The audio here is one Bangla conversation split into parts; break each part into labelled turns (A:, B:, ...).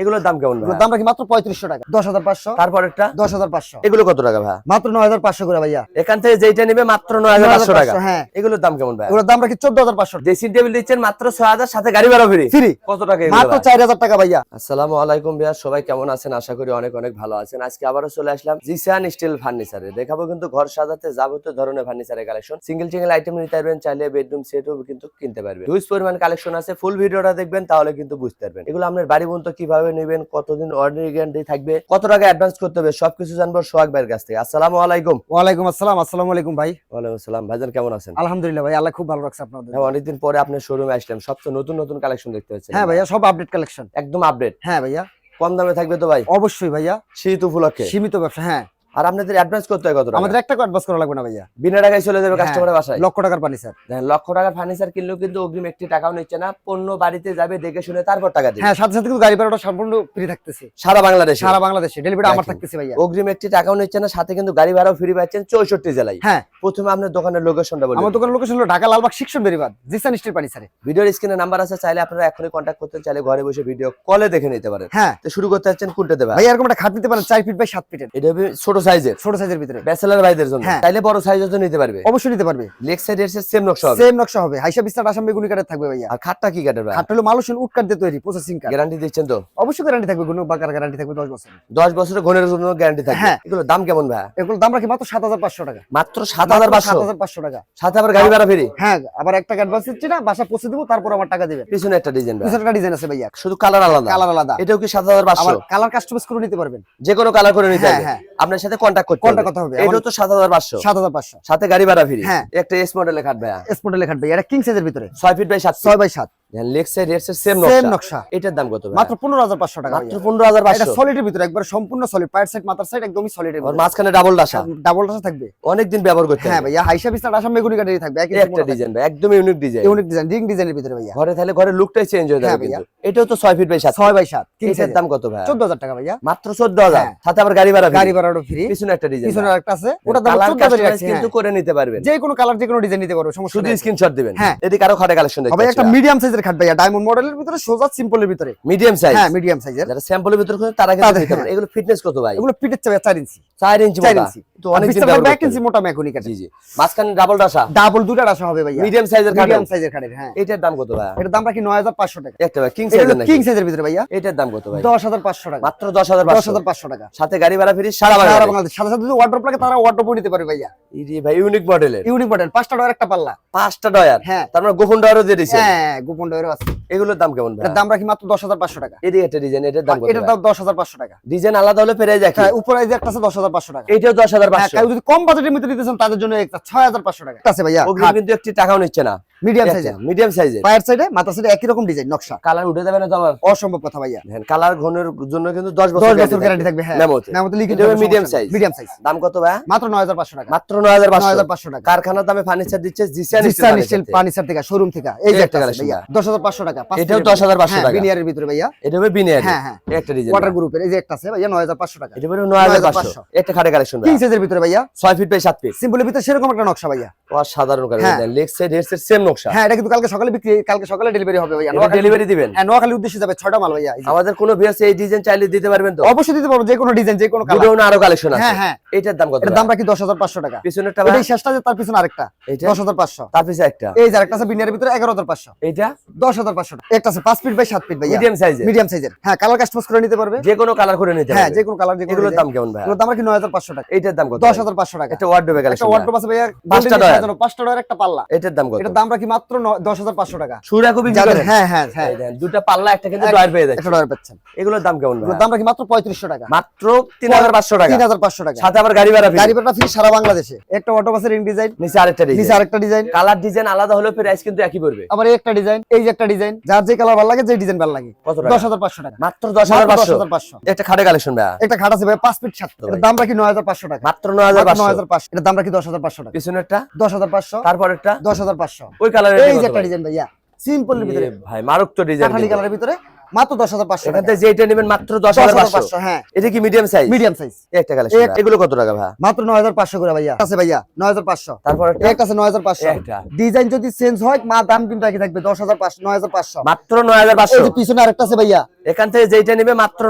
A: এগুলোর দাম কেমন ভাই?
B: দাম রাখি মাত্র 3500 টাকা, 10500।
A: তারপরেরটা
B: 10500।
A: এগুলো কত টাকা ভাই?
B: মাত্র 9500 করে ভাইয়া।
A: এখান থেকে যেটা নেবে মাত্র 9500 টাকা।
B: হ্যাঁ,
A: এগুলোর দাম কেমন ভাই?
B: এগুলোর দাম রাখি 14500।
A: ড্রেসিং টেবিল দিচ্ছেন মাত্র 6000, সাথে গাড়ি ভাড়া ফ্রি। কত টাকা এগুলো?
B: মাত্র 4000 টাকা ভাইয়া।
A: আসসালামু আলাইকুম ভাইয়া, সবাই কেমন আছেন? আশা করি অনেক অনেক ভালো আছেন। আজকে আবারো চলে আসলাম জিসান স্টিল ফার্নিচারে। দেখাবো কিন্তু ঘর সাজাতে যাবতীয় ধরনের ফার্নিচারের কালেকশন। সিঙ্গেল আইটেম নিতে পারবেন, চাইলে বেডরুম সেটও কিন্তু কিনতে পারবেন। হিউজ পরিমাণ কালেকশন আছে। ফুল ভিডিওটা দেখবেন, তাহলে কিন্তু বুঝতে পারবেন এগুলো আপনার বাড়ি পর্যন্ত কিভাবে নেবেন, কতদিন অর্ডার গ্যারান্টি থাকবে, কত টাকা অ্যাডভান্স করতে হবে, সবকিছু জানবো সোহাগ ভাইয়ের কাছ থেকে। আসসালামু আলাইকুম।
B: ওয়ালাইকুম আসসালাম। আসসালামু আলাইকুম ভাই।
A: ওয়ালাইকুম আসসালাম। ভাইজান কেমন আছেন?
B: আলহামদুলিল্লাহ ভাই, আল্লাহ খুব ভালো রাখছে আপনাদের।
A: হ্যাঁ, অনেকদিন পরে আপনার শোরুমে আসলাম। সবচেয়ে নতুন নতুন কালেকশন দেখতে পাচ্ছেন।
B: হ্যাঁ ভাইয়া, সব আপডেট কালেকশন,
A: একদম আপডেট।
B: হ্যাঁ ভাইয়া,
A: কম দামে থাকবে তো ভাই?
B: অবশ্যই ভাইয়া,
A: শীত উপলক্ষে
B: সীমিত ব্যবসা। হ্যাঁ,
A: আর আপনাদের অ্যাডভান্স করতে হয় কত টাকা?
B: আমাদের 1 টাকা অ্যাডভান্স করা লাগবে না ভাইয়া,
A: বিনা টাকায় চলে যাবে কাস্টমারের বাসায়।
B: লক্ষ টাকার ফার্নিচার।
A: দেখেন, লক্ষ টাকার ফার্নিচার কিনলেও কিন্তু অগ্রিম একটি টাকাও নিচ্ছে না। পণ্য বাড়িতে যাবে, দেখে শুনে তারপর টাকা দিবে।
B: হ্যাঁ, সাথে সাথে কিন্তু গাড়ি ভাড়াটা সম্পূর্ণ ফ্রি থাকতেছে
A: সারা বাংলাদেশে।
B: সারা বাংলাদেশে ডেলিভারি আমার থাকতেছে ভাইয়া।
A: অগ্রিম একটি টাকাও নিচ্ছে না, সাথে কিন্তু গাড়ি ভাড়াও ফ্রি পাচ্ছেন 64 জেলায়।
B: হ্যাঁ,
A: প্রথমে আপনার দোকানের লোকেশনটা বলুন।
B: আমার দোকানের লোকেশন হলো ঢাকা লালবাগ শিক্ষণ বেরিবাদ, জিসান স্টিল ফার্নিচারে।
A: ভিডিওর স্ক্রিনে নাম্বার আছে, চাইলে আপনারা এখনই কন্টাক্ট করতে, চাইলে ঘরে বসে ভিডিও কলে দেখে নিতে পারেন।
B: হ্যাঁ,
A: তো শুরু করতে যাচ্ছেন কোনটাতে ভাই?
B: ভাই এরকম একটা খাট নিতে পারেন 4 ফিট বাই 7 ফিটের।
A: এটা হবে ছোট সাইজের,
B: ছোট সাইজের ভিতরে
A: ব্যাচেলর ভাইদের জন্য।
B: হ্যাঁ।
A: চাইলে বড় সাইজের জন্য নিতে পারবে।
B: অবশ্যই নিতে পারবে।
A: লেগ সাইড এর সেম নকশা হবে।
B: সেম নকশা হবে। হাইসা বিস্তার আসাম বেগুনি কাঠের থাকবে ভাইয়া।
A: আর খাটটা কি কাঠের ভাই?
B: খাট হলো মালুসিন উড কাঠ দিয়ে তৈরি, প্রসেসিং কাঠ।
A: গ্যারান্টি দিচ্ছেন তো?
B: অবশ্যই গ্যারান্টি থাকবে, কোনো বাকার গ্যারান্টি থাকবে 10 বছর।
A: 10 বছরের ঘনের জন্য গ্যারান্টি থাকবে।
B: হ্যাঁ।
A: এগুলোর দাম কেমন ভাই?
B: এগুলোর দাম রাখি মাত্র 7500 টাকা।
A: মাত্র 7500?
B: 7500 টাকা,
A: সাথে আবার গাড়ি ভাড়া ফ্রি।
B: হ্যাঁ, আবার 1 টাকা অ্যাডভান্স দিচ্ছি না, বাসা পৌঁছে দেবো, তারপর আমার টাকা দিবেন।
A: পিছনে একটা ডিজাইন ভাই,
B: পিছনে একটা ডিজাইন আছে ভাইয়া,
A: শুধু কালার আলাদা।
B: কালার আলাদা।
A: এটাও কি 7500?
B: আবার কালার কাস্টমাইজ করে নিতে পারবেন,
A: যে কোনো কালার করে নিতে
B: হ্যাঁ,
A: হবে।
B: হ্যাঁ।
A: আপনার সাথে কন্টাক্ট করতে
B: কন্টাক্ট করতে হবে।
A: এটাও তো 7500?
B: 7500,
A: সাথে গাড়ি ভাড়া ফ্রি।
B: হ্যাঁ।
A: একটা এস মডেলের খাট ভাই,
B: এস মডেলের খাট ভাইয়া, এটা কিং সাইজের ভিতরে
A: 6 feet by 7
B: 6 by 7।
A: Leg side এর সেম
B: সেম
A: নকশা।
B: নকশা।
A: এটার দাম কত ভাই?
B: মাত্র 15500 টাকা
A: মাত্র
B: ভাইয়া।
A: 15500?
B: এটা সলিডের ভিতরে একবার সম্পূর্ণ সলিড, পায়ের সাইড মাথার সাইড একদমই সলিডের
A: আর
B: ভিতরে।
A: মাঝখানে ডাবল ডাসা।
B: ডাবল টাচা থাকবে।
A: অনেকদিন ব্যবহার করতে
B: হ্যাঁ
A: হবে।
B: ভাইয়া, হাইসা বিস্তার আসাম বেগুনি কাঠেরই থাকবে। একই
A: একটা ডিজাইন ভাই, একদম unique design.
B: Unique design, ring ডিজাইনের ভিতরে ভাইয়া।
A: ঘরে তাহলে ঘরের লুকটাই চেঞ্জ হয়ে
B: হ্যাঁ
A: যাবে
B: ভাইয়া।
A: কিন্তু। এটাও তো 6 ফিট বাই 7।
B: 6 বাই 7 কিং
A: এটার
B: সাইজের
A: দাম কত ভাই?
B: 14000 টাকা ভাইয়া।
A: মাত্র 14000?
B: হ্যাঁ।
A: সাথে আবার গাড়ি ভাড়া
B: গাড়ি ভাড়াও ফ্রি।
A: পিছনে একটা ডিজাইন,
B: পিছনে আরেকটা আছে, ওটা দাম
A: কালার
B: 14000
A: কাস্টমাইজ কিন্তু করে নিতে পারবেন।
B: যে কোনো কালার, যে কোনো ডিজাইন নিতে পারবে, সমস্যা
A: শুধু
B: নেই।
A: স্ক্রিনশট দিবেন।
B: হ্যাঁ।
A: এদিকে আরো খাটে কালেকশন দেখতে
B: ভাই একটা মিডিয়াম সাইজের খাট ভাইয়া, ডায়মন্ড মডেলের ভিতরে, সোজা সিম্পলের ভিতরে।
A: Medium size?
B: হ্যাঁ, মিডিয়াম সাইজের।
A: যারা স্যাম্পলের ভিতর খুঁজে তারা কিন্তু নিতে পারেন।
B: হ্যাঁ।
A: এগুলো ফিটনেস কত ভাই?
B: এগুলো পিটের চাবে 4 ইঞ্চি।
A: 4 ইঞ্চি
B: 4
A: মোটা।
B: ইঞ্চি।
A: তো অনেক দিন
B: বিস্তার
A: ব্যবহার
B: 1
A: করতে
B: ইঞ্চি মোটা মেকুনি কাঠ।
A: জি জি। মাঝখানে ডাবল ডাসা,
B: ডাবল দুটা রাশা হবে ভাইয়া।
A: মিডিয়াম সাইজের খাট।
B: মিডিয়াম সাইজের খাটের, হ্যাঁ।
A: এটার দাম কত ভাই?
B: এটার দাম রাখি 9500 টাকা।
A: একটা ভাই কিং সাইজের নাকি?
B: কিং সাইজের ভিতরে ভাইয়া।
A: এটার দাম কত ভাই?
B: 10500 টাকা।
A: মাত্র 10500?
B: 10500 টাকা।
A: সাথে গাড়ি ভাড়া ফ্রি সারা
B: সারা
A: বাংলাদেশ।
B: বাংলাদেশ। সাথে সাথে যদি ওয়ার্ডরোব লাগে, তারা ওয়ার্ডরোবও নিতে পারবে ভাইয়া।
A: এই যে ভাই ইউনিক মডেলের।
B: ইউনিক মডেল, 5টা ডয়ার একটা পাল্লা।
A: 5টা ডয়ার?
B: হ্যাঁ।
A: তার মানে গোপন ডয়ারও দিয়ে দিয়েছেন?
B: হ্যাঁ, গোপন ডয়ারও আছে।
A: এগুলোর দাম কেমন ভাই?
B: এটার দাম রাখি মাত্র 10500 টাকা।
A: এদিকে একটা ডিজাইন, এটার দাম কত?
B: এটার দাম 10500 টাকা।
A: ডিজাইন আলাদা হলে প্রাইস একই?
B: হ্যাঁ, উপরে এই যে একটা আছে 10500 টাকা।
A: এটাও
B: হ্যাঁ,
A: 10500?
B: কেউ যদি কম বাজেটের মধ্যে নিতে চান, তাদের জন্য একটা 6500 টাকা আছে ভাইয়া।
A: ওগুলো কিন্তু একটি টাকাও নিচ্ছে না।
B: মিডিয়াম সাইজের,
A: মিডিয়াম সাইজের।
B: পায়ের সাইডে মাথার সাইডে একই রকম ডিজাইন নকশা।
A: কালার উঠে যাবে না তো আমার?
B: অসম্ভব কথা ভাইয়া।
A: দেখেন, কালার ঘনের জন্য কিন্তু 10
B: 10
A: বছর
B: বছর গ্যারান্টি থাকবে। হ্যাঁ,
A: মেমোতে।
B: মেমোতে লিখিত
A: এটা মিডিয়াম সাইজ।
B: Medium size.
A: দাম কত ভাই?
B: মাত্র 9500 টাকা।
A: মাত্র 9500?
B: 9500 টাকা।
A: কারখানার দামে ফার্নিচার দিচ্ছে জিসান
B: জিসান স্টিল ফার্নিচার থেকে, শোরুম থেকে। এই যে একটা আছে ভাইয়া, 10500 টাকা।
A: এটাও 10500 টাকা?
B: বিনিয়ারের ভিতরে ভাইয়া।
A: এটা হবে বিনিয়ার?
B: হ্যাঁ, হ্যাঁ।
A: একটা ডিজাইন
B: ওয়াটার গ্রুপের এই যে একটা আছে ভাইয়া, 9500 টাকা।
A: এটা হবে 9500? একটা খাটে কালেকশন ভাই,
B: কিং সাইজের ভিতরে ভাইয়া,
A: 6 ফিট বাই 7 ফিট।
B: সিম্পলের ভিতরে সেরকম একটা নকশা ভাইয়া।
A: অসাধারণ কালার।
B: হ্যাঁ।
A: Leg side head side same নকশা।
B: হ্যাঁ, এটা কিন্তু কালকে সকালে বিক্রি, কালকে সকালে ডেলিভারি হবে ভাইয়া।
A: এটা ডেলিভারি দিবেন?
B: হ্যাঁ, নোয়াখালীর উদ্দেশ্যে যাবে 6টা মাল ভাইয়া।
A: আমাদের কোনো ভিউয়ার্স এই ডিজাইন চাইলে দিতে পারবেন তো?
B: অবশ্যই দিতে পারবো, যে কোনো ডিজাইন, যে কোনো কালার।
A: ভিডিও না আরো কালেকশন আছে?
B: হ্যাঁ, হ্যাঁ।
A: এটার দাম কত?
B: এটার দাম রাখি 10500 টাকা।
A: পিছনেরটা
B: এটা
A: ভাই?
B: শেষটা যে, তার পিছনে আরেকটা
A: এটা
B: 10500।
A: তার পিছে একটা
B: এই যে আরেকটা আছে বিনিয়ারের ভিতরে 11500।
A: এটা
B: 10500 টাকা। একটা আছে 5 ফিট বাই 7 ফিট ভাইয়া,
A: মিডিয়াম সাইজের?
B: মিডিয়াম সাইজের। হ্যাঁ, কালার কাস্টমাইজ করে নিতে পারবে,
A: যে কোনো কালার করে নিতে
B: হ্যাঁ,
A: পারবে?
B: যে কোনো কালার, যে কোনো
A: এগুলোর
B: ডিজাইন।
A: দাম কেমন ভাই?
B: এগুলোর দাম রাখি 9500 টাকা।
A: এটার দাম কত?
B: 10500 টাকা।
A: এটা ওয়ার্ডরোবে
B: একটা
A: কালেকশন?
B: ওয়ার্ডরোব আছে ভাইয়া,
A: 5টা ডয়ার?
B: 5টা ডয়ার একটা পাল্লা।
A: এটার দাম কত?
B: এটার দাম রাখি মাত্র 10500 টাকা।
A: সুরা কবি
B: যাদের, হ্যাঁ, হ্যাঁ, হ্যাঁ,
A: এই দেন, দুটো পাল্লা একটা কিন্তু ডয়ার পেয়ে যাচ্ছে।
B: একটা ডয়ার পাচ্ছেন।
A: এগুলোর দাম কেমন ভাই?
B: এগুলোর দাম রাখি মাত্র 3500 টাকা।
A: মাত্র 3500 টাকা?
B: 3500 টাকা।
A: সাথে আবার গাড়ি ভাড়া ফ্রি?
B: গাড়ি ভাড়া ফ্রি সারা বাংলাদেশে। একটা অটো বাসের রিং ডিজাইন,
A: নিচে আরেকটা ডিজাইন,
B: নিচে আরেকটা ডিজাইন।
A: কালার ডিজাইন আলাদা হলে প্রাইস কিন্তু একই পড়বে।
B: আবার এই একটা ডিজাইন, এই যে একটা ডিজাইন, যার যে কালার ভালো লাগে, যে ডিজাইন ভালো লাগে।
A: কত টাকা?
B: 10500 টাকা।
A: মাত্র 10500?
B: 10500।
A: একটা খাটে কালেকশন ভাই?
B: একটা খাট আছে ভাই 5 ফিট 7। এর দাম রাখি 9500 টাকা।
A: মাত্র 9500?
B: 9500। এর দাম রাখি 10500 টাকা।
A: পিছনেরটা?
B: 10500।
A: তারপরটা?
B: 10500।
A: ওই কালারের
B: এই যে একটা ডিজাইন ভাইয়া, সিম্পলের ভিতরে,
A: ভাই মারুক তো ডিজাইন,
B: কাঠালি কালারের ভিতরে, মাত্র 10500
A: এখান
B: টাকা।
A: থেকে যেটা নেবেন মাত্র 10500?
B: হ্যাঁ,
A: এটা কি মিডিয়াম সাইজ?
B: Medium size.
A: একটা কালেকশন। এগুলো কত টাকা ভাই?
B: মাত্র 9500 করে ভাইয়া। আছে ভাইয়া 9500।
A: তারপর
B: একটা আছে 9500।
A: একটা
B: ডিজাইন যদি চেঞ্জ হয়, মা দাম কিন্তু একই থাকবে, 10500, 9500।
A: মাত্র 9500?
B: এই যে পিছনে আরেকটা আছে ভাইয়া,
A: এখান থেকে যেটা নেবে মাত্র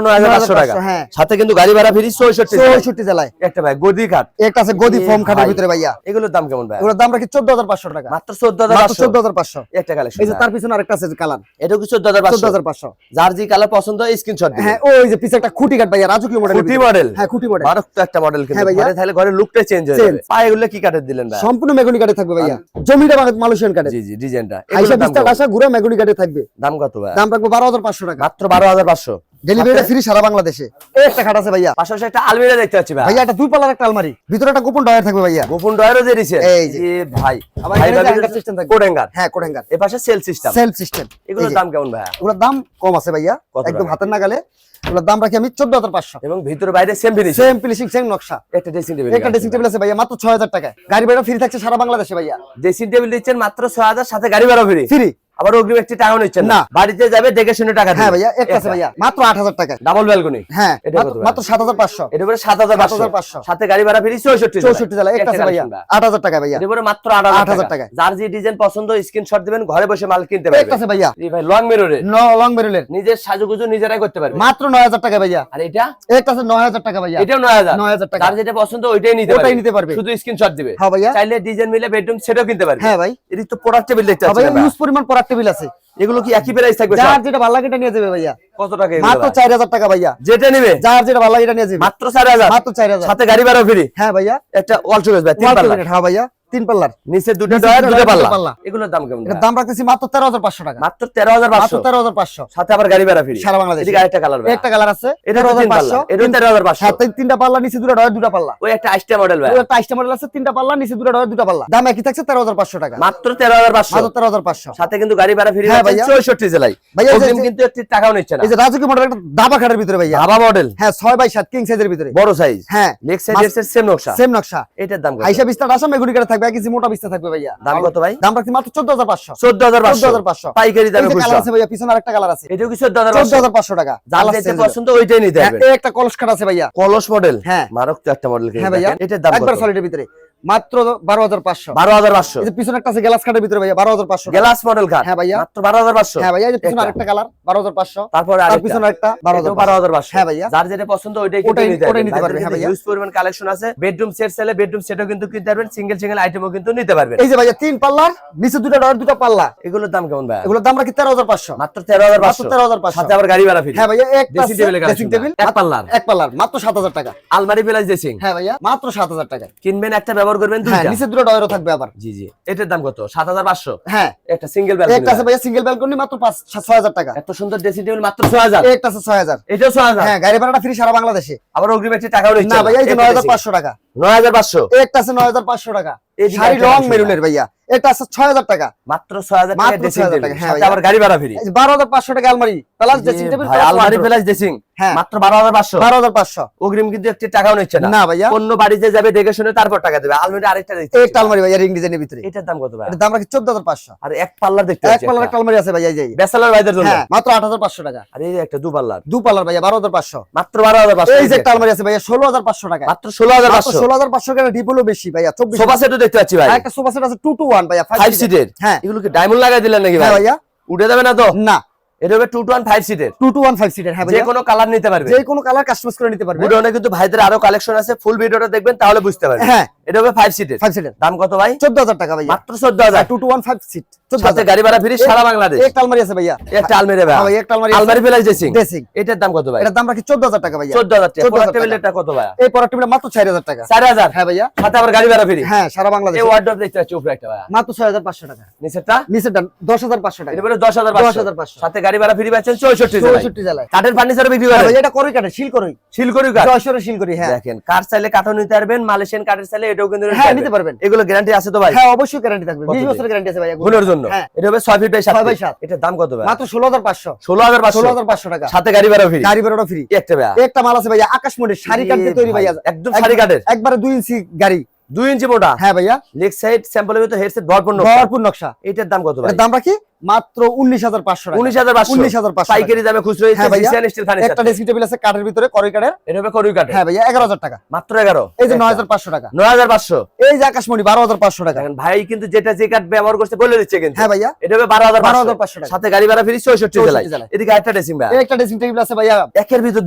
A: 9500 টাকা।
B: হ্যাঁ।
A: সাথে কিন্তু গাড়ি ভাড়া ফ্রি
B: 64 জেলায়।
A: একটা ভাই গদি কাট,
B: একটা আছে গদি ফর্ম খাটের
A: ভাই,
B: ভিতরে ভাইয়া।
A: এগুলোর দাম কেমন ভাই?
B: এগুলোর দাম রাখি 14500 টাকা।
A: মাত্র 14500।
B: 14500
A: একটা কালেকশন।
B: এই যে তার পিছনে আরেকটা আছে কালার,
A: এটাও কি 14500?
B: 14500।
A: যার যে কালার পছন্দ হয় স্ক্রিনশট দিবেন।
B: হ্যাঁ, ওই যে পিছে একটা খুঁটি কাট ভাইয়া, রাজকীয় মডেল।
A: খুঁটি মডেল।
B: হ্যাঁ, খুঁটি মডেল।
A: মারাত্মক একটা মডেল কিন্তু।
B: হ্যাঁ ভাইয়া।
A: ঘরে তাহলে ঘরের লুকটা চেঞ্জ হয়ে যাবে। পায়ে এগুলো কি কাটের দিলেন ভাই?
B: সম্পূর্ণ মেগুনি কাটে থাকবে ভাইয়া। জমিটা মালয়েশিয়ান কাটে।
A: জি জি, ডিজাইনটা।
B: আইসা
A: এগুলোর দাম
B: বিস্তার
A: কেমন?
B: আশা ঘুরে মেগুনি কাটে থাকবে।
A: দাম কত ভাই?
B: দাম রাখবো 12500 টাকা।
A: মাত্র 12500।
B: ডেলিভারি ফ্রি সারা বাংলাদেশে। এই একটা খাট আছে ভাইয়া।
A: পাশাপাশি একটা আলমিরা দেখতে পাচ্ছি ভাই।
B: ভাইয়া এটা দুই পাল্লার একটা আলমারি, ভিতরে একটা গোপন ডয়ার থাকবে ভাইয়া।
A: গোপন ডয়ারও দিয়ে দিয়েছেন।
B: এই যে।
A: ভাই
B: আবার
A: ভাই
B: এখানে
A: ভাবি
B: হ্যাঙ্গার সিস্টেম থাকবে।
A: Code hanger.
B: হ্যাঁ, কোড হ্যাঙ্গার।
A: এই পাশে সেল সিস্টেম।
B: Self system.
A: এগুলোর দাম কেমন ভাই?
B: এগুলোর দাম কম আছে ভাইয়া,
A: কত
B: একদম
A: টাকা?
B: হাতের নাগালে। এগুলোর দাম রাখি আমি 14500।
A: এবং ভিতরে বাইরে same finish.
B: Same finishing, same নকশা।
A: একটা ড্রেসিং টেবিল।
B: একটা ড্রেসিং টেবিল আছে ভাইয়া, মাত্র 6000 টাকায়। গাড়ি ভাড়া ফ্রি থাকছে সারা বাংলাদেশে ভাইয়া।
A: ড্রেসিং টেবিল দিচ্ছেন মাত্র 6000, সাথে গাড়ি ভাড়া ফ্রি।
B: ফ্রি।
A: আবার অগ্রিম একটি টাকাও নিচ্ছেন
B: না।
A: বাড়িতে যাবে দেখে শুনে টাকা দিবেন।
B: হ্যাঁ ভাইয়া, একটা আছে ভাইয়া মাত্র 8000 টাকায়।
A: Double balcony.
B: হ্যাঁ,
A: এটা কত ভাই?
B: মাত্র 7500।
A: এটা পরে 7500।
B: 7500
A: সাথে গাড়ি ভাড়া ফ্রি 64
B: 64 জেলা। একটা আছে ভাইয়া 8000 টাকা ভাইয়া।
A: এটা পরে মাত্র
B: 8000
A: 8000
B: টাকা।
A: টাকা। যার যে ডিজাইন পছন্দ স্ক্রিনশট দিবেন, ঘরে বসে মাল কিনতে পারবেন।
B: একটা আছে ভাইয়া
A: জি ভাই, লং মিররে
B: লং বেরুলের,
A: নিজের সাজুগুজু নিজেরাই করতে পারবেন।
B: মাত্র 9000 টাকা ভাইয়া।
A: আর এটা
B: একটা আছে 9000 টাকা ভাইয়া।
A: এটাও 9000।
B: 9000 টাকা।
A: যার যেটা পছন্দ ওইটাই নিতে
B: ওটাই
A: পারবে।
B: নিতে পারবে।
A: শুধু স্ক্রিনশট দিবে।
B: হ্যাঁ ভাইয়া।
A: চাইলে ডিজাইন মিলে বেডরুম সেটও কিনতে পারবে।
B: হ্যাঁ ভাই।
A: এর তো প্রোডাক্ট টেবিল দেখতে
B: হ্যাঁ ভাইয়া,
A: পাচ্ছেন।
B: ইউজ পরিমাণ পরার টেবিল আছে।
A: এগুলো কি একই প্রাইস থাকবে?
B: যার যেটা ভালো লাগে এটা নিয়ে যাবে ভাইয়া।
A: কত টাকা এগুলো?
B: মাত্র 4000 টাকা ভাইয়া।
A: যেটা নিবে
B: যার যেটা ভালো লাগে এটা নিয়ে যাবে।
A: মাত্র 4000।
B: মাত্র 4000।
A: সাথে গাড়ি ভাড়া ফ্রি।
B: হ্যাঁ ভাইয়া।
A: একটা ওয়াল শোকেস ভাই, 3 পাল্লা।
B: হ্যাঁ ভাইয়া, 3 পাল্লার।
A: নিচে দুটো
B: নিচে
A: ডয়ার,
B: দুটো
A: দুটো
B: ডয়ার, দুটো
A: পাল্লা।
B: পাল্লা।
A: এগুলোর দাম কেমন?
B: এটার দাম রাখতেছি মাত্র 13500 টাকা।
A: মাত্র 13500।
B: মাত্র 13500।
A: সাথে আবার গাড়ি ভাড়া ফ্রি
B: সারা বাংলাদেশে।
A: এদিকে আরেকটা কালার ভাই।
B: একটা কালার আছে,
A: এটা 13500। এটা 13500।
B: সাথে 3টা পাল্লা, নিচে দুটো ডয়ার, দুটো পাল্লা।
A: ওই একটা আইস্টা মডেল ভাই।
B: ওই একটা আইস্টা মডেল আছে, 3টা পাল্লা, নিচে দুটো ডয়ার, দুটো পাল্লা। দাম একই থাকছে 13500 টাকা।
A: মাত্র 13500।
B: মাত্র 13500।
A: সাথে কিন্তু গাড়ি ভাড়া ফ্রি।
B: হ্যাঁ ভাইয়া।
A: 64 জেলায়
B: ভাইয়া, এই যে-
A: অগ্রিম কিন্তু একটি টাকাও নিচ্ছে না।
B: এই যে রাজকীয় মডেল একটা দাবা খাটের ভিতরে ভাইয়া।
A: ধাবা মডেল।
B: হ্যাঁ, 6x7 কিং সাইজের ভিতরে।
A: বড় সাইজ।
B: হ্যাঁ,
A: লেগ সাইজের সেম নকশা।
B: সেম নকশা।
A: এটার দাম কত?
B: আইসা বিস্তার আসাম মেগুনি কাটে থাকবে, একই মোটা বিস্তার থাকবে ভাইয়া।
A: দাম কত ভাই?
B: দাম রাখছি মাত্র 14500।
A: 14500 পাইকারি দামে
B: কালার
A: খুচরা।
B: আছে ভাইয়া, পিছনে আরেকটা কালার আছে।
A: এটাও কি 14500?
B: 14500 টাকা।
A: যার
B: কালার
A: যেটা
B: চেঞ্জ
A: পছন্দ ওইটাই নিতে
B: হ্যাঁ,
A: হবে।
B: এই একটা কলস কাট আছে ভাইয়া।
A: কলস মডেল।
B: হ্যাঁ।
A: মারাত্মক একটা মডেল।
B: হ্যাঁ ভাইয়া,
A: এটার দাম
B: একবার
A: কত?
B: সলিডের ভিতরে মাত্র 12500।
A: 12500।
B: এই যে পিছনে একটা আছে গ্লাস কাটের ভিতরে ভাইয়া, 12500 টাকা।
A: গ্লাস মডেল কাট।
B: হ্যাঁ ভাইয়া।
A: মাত্র 12500।
B: হ্যাঁ ভাইয়া, এই যে পিছনে
A: একটা।
B: আরেকটা কালার 12500।
A: তারপরে
B: তার
A: আরেকটা।
B: পিছনে একটা
A: এটাও
B: 12500।
A: 12500।
B: হ্যাঁ ভাইয়া।
A: যার যেটা পছন্দ ওইটাই
B: ওটাই
A: নিতে
B: নিতে পারবে। হ্যাঁ ভাইয়া।
A: হিউজ পরিমাণ কালেকশন আছে। বেডরুম সেট চাইলে বেডরুম সেটও কিন্তু কিনতে পারবেন। সিঙ্গেল সিঙ্গেল আইটেমও কিন্তু নিতে পারবেন।
B: এই যে ভাইয়া 3 পাল্লার, নিচে দুটো ডয়ার, দুটো পাল্লা।
A: এগুলোর দাম কেমন ভাই?
B: এগুলোর দাম রাখি 13500।
A: মাত্র 13500।
B: মাত্র 13500।
A: সাথে আবার গাড়ি ভাড়া ফ্রি।
B: হ্যাঁ ভাইয়া, একটা
A: ড্রেসিং টেবিলের
B: ড্রেসিং টেবিল
A: এক পাল্লার।
B: এক পাল্লার মাত্র 7000 টাকা।
A: আলমারি প্লাস ড্রেসিং।
B: হ্যাঁ ভাইয়া, মাত্র 7000 টাকা।
A: কিনবেন একটা ব্যবহার করবেন
B: হ্যাঁ,
A: দুইটা।
B: নিচে দুটো ডয়ারও থাকবে আবার।
A: জি জি। এটার দাম কত? 7500।
B: হ্যাঁ,
A: একটা সিঙ্গেল
B: একটা আছে
A: ব্যালকনি।
B: ভাইয়া সিঙ্গেল ব্যালকনি, মাত্র 6000 টাকা।
A: এত সুন্দর ড্রেসিং টেবিল মাত্র 6000।
B: একটা আছে 6000।
A: এটাও 6000।
B: হ্যাঁ, গাড়ি ভাড়াটা ফ্রি সারা বাংলাদেশে।
A: আবার অগ্রিম একটি টাকাও নিচ্ছে
B: না ভাইয়া, এই যে
A: একটা
B: 9500 টাকা।
A: 9500।
B: একটা আছে 9500 টাকা।
A: এদিকে
B: শাড়ি
A: একটা
B: লং
A: আছে
B: মেরুনের ভাইয়া। এটা আছে 6000 টাকা।
A: মাত্র 6000 টাকা
B: মাত্র
A: ড্রেসিং
B: 6000
A: টেবিল।
B: টাকা। হ্যাঁ
A: সাথে
B: ভাইয়া।
A: আবার গাড়ি ভাড়া ফ্রি।
B: এই যে 12500 টাকা আলমারি প্লাস ড্রেসিং টেবিল
A: ভাই, আলমারি প্লাস ড্রেসিং।
B: হ্যাঁ।
A: মাত্র 12500।
B: 12500।
A: অগ্রিম কিন্তু একটি টাকাও নিচ্ছে না।
B: না ভাইয়া।
A: অন্য বাড়িতে যাবে দেখে শুনে তারপর টাকা দেবে। আলমারি আরেকটা দেখতে
B: একটা আলমারি ভাইয়া রিং ডিজাইনের ভিতরে।
A: এটার দাম কত ভাই?
B: এটার দাম রাখি 14500।
A: আর এক পাল্লার দেখতে
B: এক
A: পাচ্ছি
B: পাল্লার
A: একটা।
B: একটা আলমারি আছে ভাইয়া, এই যে
A: ব্যাচেলর ভাইদের জন্য।
B: হ্যাঁ, মাত্র 8500 টাকা।
A: আর এই যে একটা দু পাল্লার।
B: দু পাল্লার ভাইয়া 12500।
A: মাত্র 12500।
B: এই যে একটা আলমারি আছে ভাইয়া 16500 টাকা।
A: মাত্র 16500।
B: 16500 টাকা। ডিপোলো বেশি ভাইয়া 2400।
A: সোফা সেটও দেখতে পাচ্ছি ভাই।
B: আর একটা সোফা সেট আছে 2 to 1 ভাইয়া
A: 5 সিটের।
B: হ্যাঁ।
A: এগুলো কি ডায়মন্ড লাগাই দিলেন নাকি
B: হ্যাঁ
A: ভাই?
B: ভাইয়া।
A: উঠে যাবে না তো?
B: না,
A: এটা হবে 2 to 1 5 সিটের।
B: 2 to 1 5 সিটার। হ্যাঁ
A: যে
B: ভাইয়া,
A: কোনো কালার নিতে পারবে।
B: যে কোনো কালার কাস্টমাইজ করে নিতে পারবে।
A: গুডাউনে কিন্তু ভাইদের আরো কালেকশন আছে। ফুল ভিডিওটা দেখবেন তাহলে বুঝতে পারবেন।
B: হ্যাঁ,
A: এটা হবে 5 সিটের।
B: 5 সিটার।
A: দাম কত ভাই?
B: 14000 টাকা ভাইয়া।
A: মাত্র 14000।
B: 2 to 1 5 সিট।
A: সাথে
B: 14000।
A: গাড়ি ভাড়া ফ্রি সারা বাংলাদেশ।
B: একটা আলমারি আছে ভাইয়া।
A: একটা আলমারি ভাই।
B: হ্যাঁ ভাইয়া, একটা আলমারি আছে।
A: আলমারি প্লাস ড্রেসিং।
B: ড্রেসিং।
A: এটার দাম কত ভাই?
B: এটার দাম রাখি 14000 টাকা ভাইয়া।
A: 14000 টাকা।
B: 14000
A: পড়ার টেবিলটা কত ভাই?
B: এই পড়ার টেবিলটা মাত্র 4000 টাকা।
A: 4000।
B: হ্যাঁ ভাইয়া।
A: সাথে আবার গাড়ি ভাড়া ফ্রি।
B: হ্যাঁ, সারা
A: এই
B: বাংলাদেশে।
A: ওয়ার্ডরোব দেখতে পাচ্ছি উপরে একটা ভাই।
B: মাত্র 6500 টাকা।
A: নিচেরটা
B: নিচেরটা 10500 টাকা।
A: এটা বলে 10500।
B: 10500
A: সাথে গাড়ি ভাড়া ফ্রি পাচ্ছেন 64 জেলায়।
B: 64 জেলায়।
A: কাঠের ফার্নিচার বিক্রি
B: হ্যাঁ
A: করে
B: ভাইয়া, এটা করই কাটে, শিল করই।
A: শিলকড়ি কাঠ।
B: জয়সরে শিল করি। হ্যাঁ।
A: দেখেন কাঠ চাইলে কাঠও নিতে পারবেন, মালয়েশিয়ান কাঠের চাইলে এটাও কিন্তু
B: হ্যাঁ, নিতে পারবেন।
A: এগুলো গ্যারান্টি আছে তো ভাই?
B: হ্যাঁ, অবশ্যই গ্যারান্টি থাকবে। 20
A: কতদিন?
B: বছরের গ্যারান্টি আছে ভাইয়া।
A: গুণের জন্য।
B: হ্যাঁ।
A: এটা হবে 6 ফিট বাই 7
B: 6 বাই
A: ফিট।
B: 7।
A: এটার দাম কত ভাই?
B: মাত্র 16500।
A: 16500।
B: 16500 টাকা।
A: সাথে গাড়ি ভাড়া ফ্রি।
B: গাড়ি ভাড়াটা ফ্রি।
A: একটা ভাই।
B: একটা মাল আছে ভাইয়া আকাশমণির শাড়ি কাটতে তৈরি ভাইয়া।
A: একদম শাড়ি কাঠের।
B: একবারে 2 ইঞ্চি গাড়ি।
A: 2 ইঞ্চি মোটা।
B: হ্যাঁ ভাইয়া।
A: লেগ সাইড স্যাম্পলের ভিতর হেডসেট ভরপূর্ণ।
B: ভরপুর নকশা।
A: এটার দাম কত ভাই?
B: এর দাম রাখি মাত্র 19,500 টাকা।
A: 19,500
B: 19,500
A: পাইকারি দামে খুচরো
B: হ্যাঁ ভাইয়া,
A: জিসান স্টিল ফার্নিচার।
B: একটা ড্রেসিং টেবিল আছে কাঠের ভিতরে, করই কাঠের।
A: এটা হবে করুই কাঠের।
B: হ্যাঁ ভাইয়া 11,000 টাকা।
A: মাত্র 11।
B: এই যে 9,500 টাকা।
A: 9,500।
B: এই যে আকাশমণি 12,500 টাকা।
A: দেখেন ভাই কিন্তু যেটা যে কাঠ ব্যবহার করতে বলে দিচ্ছে কিন্তু।
B: হ্যাঁ ভাইয়া,
A: এটা হবে 12,500
B: 12,500 টাকা।
A: সাথে গাড়ি ভাড়া ফ্রি 64 জেলায়।
B: জেলায়।
A: এদিকে আরেকটা ড্রেসিং ভাই।
B: এই একটা ড্রেসিং টেবিল আছে ভাইয়া
A: একের ভিতর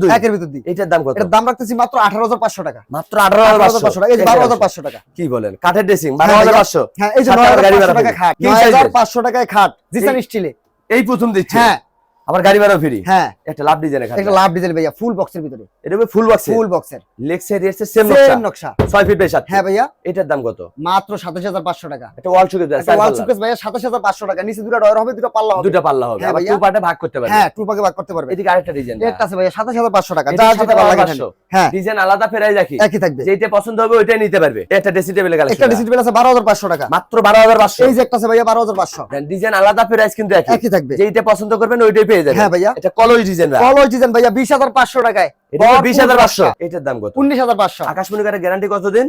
A: দুই।
B: একের ভিতর দুই।
A: এটার দাম কত?
B: এটার দাম রাখতেছি মাত্র 18,500 টাকা।
A: মাত্র 18,500
B: টাকা। এই যে 12,500 টাকা।
A: কি বলেন? কাঠের ড্রেসিং
B: হ্যাঁ ভাইয়া।
A: 12,500।
B: হ্ঁ, এই যে
A: সাথে আবার গাড়ি
B: 9,500
A: ভাড়া
B: টাকা
A: free।
B: খাট,
A: King size এর।
B: 9,500 টাকায় খাট জিসান স্টিলে।
A: এই প্রথম দিচ্ছে।
B: হ্যাঁ
A: আবার গাড়ি ভাড়া ফ্রি।
B: হ্যাঁ,
A: একটা লাভ ডিজাইনের খাট।
B: একটা লাভ ডিজাইন ভাইয়া, ফুল বক্সের ভিতরে।
A: এটা হবে ফুল বক্স।
B: ফুল বক্সের
A: লেক্সে দিয়েছে সেম
B: সেম
A: নকশা।
B: নকশা।
A: 6 ফিট বাই 7।
B: হ্যাঁ ভাইয়া,
A: এটার দাম কত?
B: মাত্র 27,500 টাকা।
A: এটা ওয়াল শোকেস
B: একটা ওয়াল শোকেস ভাইয়া 27,500 টাকা। নিচে দুটো ডয়ার হবে, দুটো পাল্লা হবে।
A: দুটো পাল্লা হবে।
B: হ্যাঁ
A: আবার
B: ভাইয়া।
A: টু পার্টে ভাগ করতে পারবে।
B: হ্যাঁ, টু ভাগে ভাগ করতে পারবে।
A: এদিকে আরেকটা ডিজাইন।
B: একটা আছে ভাইয়া 27,500 টাকা।
A: এটা
B: যা যেটা ভালো লাগে নেন। হ্যাঁ,
A: ডিজাইন আলাদা ফেরাই রাখি।
B: একই থাকবে।
A: যেটা পছন্দ হবে ওইটাই নিতে পারবে। একটা ড্রেসিং টেবিলের কালেকশন।
B: একটা ড্রেসিং টেবিল আছে 12,500 টাকা।
A: মাত্র 12,500।
B: এই যে একটা আছে ভাইয়া 12,500।
A: ডিজাইন আলাদা প্রাইস কিন্তু একই
B: থাকবে।
A: যেটা পছন্দ করবেন ওইটাই পেয়ে যাবেন।
B: হ্যাঁ ভাইয়া।
A: এটা কলই ডিজাইন ভাই।
B: কলস ডিজাইন ভাইয়া 20,500 টাকায়।
A: এটা 20,500। এটার দাম কত?
B: 19,500।
A: আকাশমণি কাঠের গ্যারান্টি কতদিন?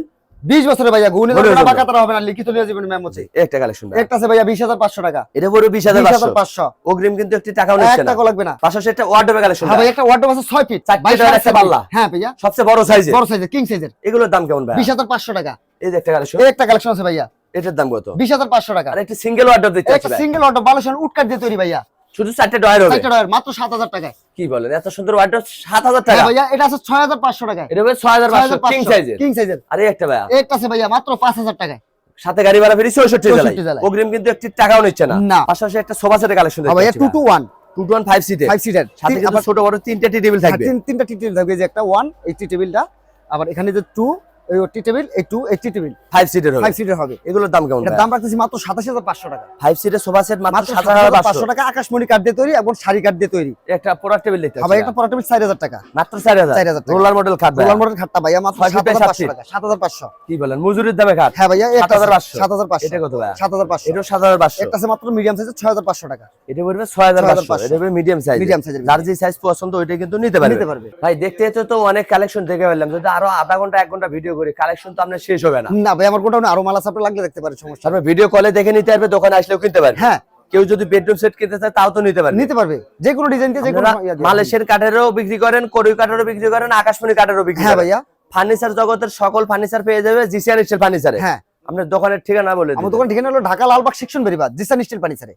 B: 20 বছরের ভাইয়া। গুণে
A: গুণে
B: টাকা
A: যাবে।
B: বাকাতারা হবে না, লিখিত নিয়ে যাবেন ম্যাম হচ্ছে।
A: একটা কালেকশন ভাই।
B: একটা আছে ভাইয়া 20,500 টাকা।
A: এটা পুরো 20,500।
B: 20,500।
A: অগ্রিম কিন্তু একটি টাকাও নিচ্ছে
B: 1
A: না।
B: টাকা লাগবে না।
A: পাশাপাশি একটা ওয়ার্ডরোবের কালেকশন।
B: হ্যাঁ ভাইয়া, একটা ওয়ার্ডরোব আছে 6 ফিট।
A: 4 টাকার একটা পাল্লা।
B: হ্যাঁ ভাইয়া,
A: সবচেয়ে বড় সাইজের।
B: বড় সাইজের, কিং সাইজের।
A: এগুলোর দাম কেমন ভাই?
B: 20,500 টাকা।
A: এই যে একটা কালেকশন।
B: এই একটা কালেকশন আছে ভাইয়া,
A: এটার দাম কত?
B: 20,500 টাকা।
A: আর একটা সিঙ্গেল ওয়ার্ডরোব দিতে
B: একটা সিঙ্গেল ওয়ার্ডরোব বালুশান উটকাট দিয়ে তৈরি ভাইয়া।
A: শুধু 4টা ডয়ার হবে।
B: 4টা ডয়ার মাত্র 7,000 টাকায়।
A: কি বলেন? এত সুন্দর ওয়ার্ডরোব 7,000 টাকা।
B: হ্যাঁ ভাইয়া, এটা আছে 6,500 টাকায়।
A: এটা হবে 6,500 কিং সাইজের।
B: কিং সাইজের।
A: আরে একটা ভাই।
B: একটা আছে ভাইয়া মাত্র 5,000 টাকায়।
A: সাথে গাড়ি ভাড়া ফ্রি 64
B: 64
A: জেলায়।
B: জেলায়।
A: অগ্রিম কিন্তু একটি টাকাও নিচ্ছে না।
B: না।
A: পাশাপাশি একটা সোফা সেটের কালেকশন
B: হ্যাঁ ভাইয়া, 2 to 1
A: 2-1 5 সিটের।
B: 5 সিটার।
A: সাথে কিন্তু ছোট বড় তিনটা টি টেবিল থাকবে।
B: তিনটা টি টেবিল থাকবে। এই যে একটা 1 এই টি টেবিলটা, আবার এখানে যে 2 এই টি টেবিল, এই 2 এই টি টেবিল
A: 5 সিটের হবে।
B: 5 সিটার হবে।
A: এগুলোর দাম কেমন?
B: এর দাম রাখতেছি মাত্র 27,500 টাকা।
A: 5 সিটের সোফা সেট মাত্র
B: মাত্র
A: 7,500
B: 7,500 টাকা। আকাশমণি কাঠ দিয়ে তৈরি এবং শাড়ি কাঠ দিয়ে তৈরি।
A: একটা পোড়ার টেবিল দেখতে
B: আবার একটা পরা টেবিল 4,000 টাকা।
A: মাত্র 4,000
B: 4,000 টাকা।
A: রোলার মডেল খাট ভাই।
B: রোলার মডেল খাটটা ভাইয়া মাত্র
A: 6 ফিট
B: 7,500
A: 7
B: টাকা। 7,500।
A: কি বলেন? মজুরির দামে খাট।
B: হ্যাঁ ভাইয়া, একটা
A: 7,500
B: 7,500।
A: এটা কত ভাই?
B: 7,500।
A: এটাও 7,500।
B: একটা আছে মাত্র মিডিয়াম সাইজের 6,500 টাকা।
A: এটা পড়বে 6,500।
B: 6,500
A: এটা হবে মিডিয়াম সাইজ।
B: Medium size এর
A: যার যে সাইজ পছন্দ ওইটা কিন্তু নিতে
B: নিতে
A: পারবে।
B: পারবে।
A: ভাই দেখতে যেতে তো অনেক কালেকশন দেখে ফেললাম। যদি আরো আধা ঘন্টা 1 ঘন্টা ভিডিও করি কালেকশন তো আপনার শেষ হবে না।
B: না ভাই, আমার গোটাউনে আরো মাল আছে, আপনি লাগলে দেখতে পারেন, সমস্যা নেই।
A: তারপর ভিডিও কলে দেখে নিতে পারবে, দোকানে আসলেও কিনতে পারবে।
B: হ্যাঁ,
A: কেউ যদি বেডরুম সেট কিনতে চায় তাও তো নিতে পারবে।
B: নিতে পারবে। যে কোনো ডিজাইন দিয়ে যে কোনো
A: আপনারা
B: ইয়া দিয়ে।
A: মালয়েশিয়ার কাঠেরও বিক্রি করেন, কোরিয়া কাঠেরও বিক্রি করেন, আকাশমণি কাঠেরও বিক্রি
B: হ্যাঁ
A: করেন।
B: ভাইয়া।
A: ফার্নিচার জগতের সকল ফার্নিচার পেয়ে যাবে জিসিআন স্টিল ফার্নিচারে।
B: হ্যাঁ,
A: আপনার দোকানের ঠিকানা বলে দিন।
B: আমার দোকান ঠিকানা হলো ঢাকা লালবাগ সেকশন বেরিবাদ জিসান স্টিল ফার্নিচারে।